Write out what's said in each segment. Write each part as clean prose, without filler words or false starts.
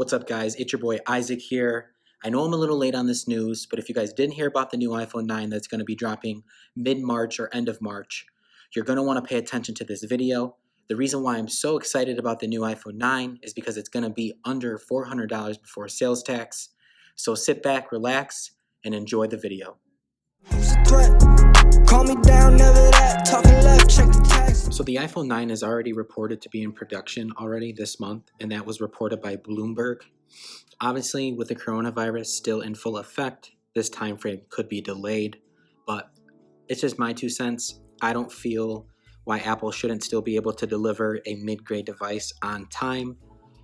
What's up, guys? It's your boy Isaac here. I know I'm a little late on this news, but if you guys didn't hear about the new iPhone 9 that's going to be dropping mid-March or end of March, you're going to want to pay attention to this video. The reason why I'm so excited about the new iPhone 9 is because it's going to be under $400 before sales tax. So sit back, relax, and enjoy the video. Call me down, never that, talking left, check the text. So the iPhone 9 is already reported to be in production already this month, and that was reported by Bloomberg. Obviously, with the coronavirus still in full effect, this time frame could be delayed, but it's just my 2 cents. I don't feel why Apple shouldn't still be able to deliver a mid-grade device on time.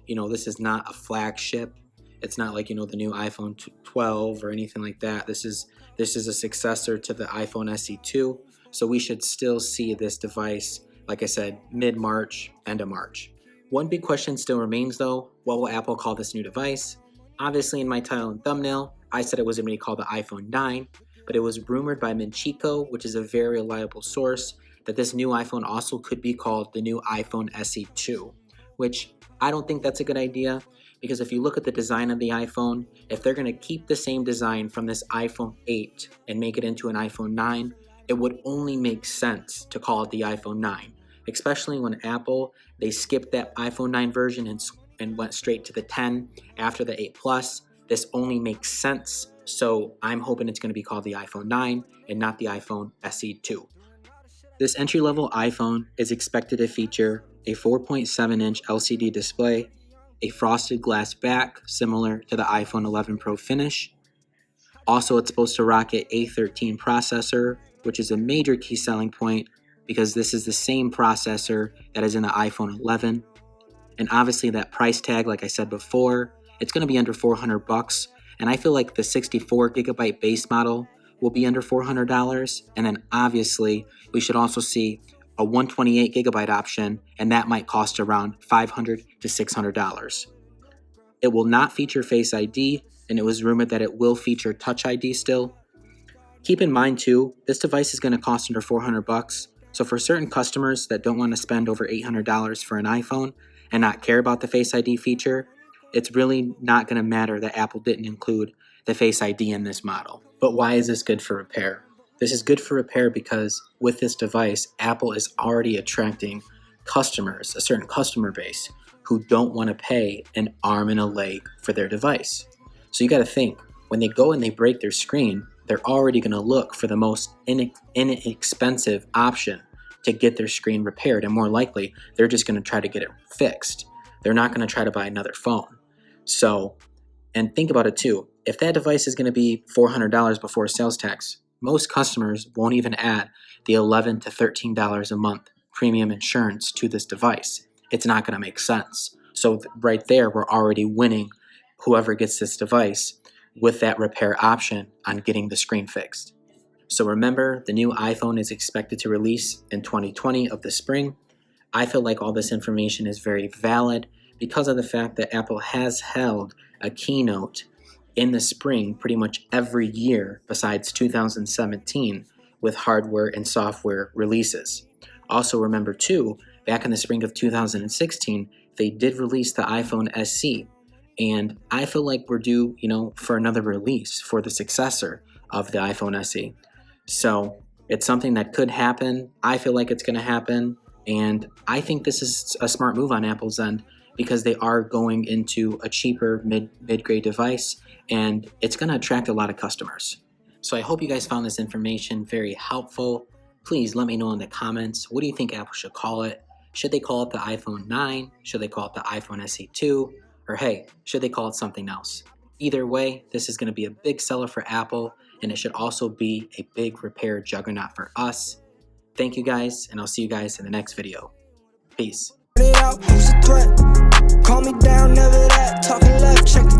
You know, this is not a flagship. It's not like, you know, the new iPhone 12 or anything like that. This is a successor to the iPhone SE 2. So we should still see this device, like I said, mid-March, end of March. One big question still remains though, what will Apple call this new device? Obviously in my title and thumbnail, I said it was going to be called the iPhone 9, but it was rumored by Minchico, which is a very reliable source, that this new iPhone also could be called the new iPhone SE 2, which I don't think that's a good idea. Because if you look at the design of the iPhone, if they're going to keep the same design from this iPhone 8 and make it into an iPhone 9, it would only make sense to call it the iPhone 9. Especially when Apple, they skipped that iPhone 9 version and went straight to the 10 after the 8 Plus. This only makes sense. So I'm hoping it's going to be called the iPhone 9 and not the iPhone SE 2. This entry-level iPhone is expected to feature a 4.7-inch LCD display, a frosted glass back similar to the iPhone 11 Pro finish. Also, it's supposed to rock an A13 processor, which is a major key selling point because this is the same processor that is in the iPhone 11. And obviously that price tag, like I said before, it's going to be under $400, and I feel like the 64 gigabyte base model will be under $400, and then obviously we should also see a 128 gigabyte option, and that might cost around $500 to $600. It will not feature Face ID, and it was rumored that it will feature Touch ID still. Keep in mind too, this device is going to cost under $400, so for certain customers that don't want to spend over $800 for an iPhone and not care about the Face ID feature, it's really not going to matter that Apple didn't include the Face ID in this model. But why is this good for repair? This is good for repair because with this device, Apple is already attracting customers, a certain customer base, who don't want to pay an arm and a leg for their device. So you got to think, when they go and they break their screen, they're already going to look for the most inexpensive option to get their screen repaired. And more likely, they're just going to try to get it fixed. They're not going to try to buy another phone. So, and think about it too. If that device is going to be $400 before sales tax, most customers won't even add the $11 to $13 a month premium insurance to this device. It's not going to make sense. So right there, we're already winning whoever gets this device with that repair option on getting the screen fixed. So remember, the new iPhone is expected to release in 2020 of the spring. I feel like all this information is very valid because of the fact that Apple has held a keynote in the spring pretty much every year besides 2017 with hardware and software releases. Also remember too, back in the spring of 2016, they did release the iPhone SE, and I feel like we're due, for another release for the successor of the iPhone SE. So it's something that could happen. I feel like it's going to happen, and I think this is a smart move on Apple's end because they are going into a cheaper mid-grade device, and it's going to attract a lot of customers. So I hope you guys found this information very helpful. Please let me know in the comments, what do you think Apple should call it? Should they call it the iPhone 9? Should they call it the iPhone SE 2? Or hey, should they call it something else? Either way, this is going to be a big seller for Apple, and it should also be a big repair juggernaut for us. Thank you guys, and I'll see you guys in the next video. Peace. Call me down, never that, talking left, check the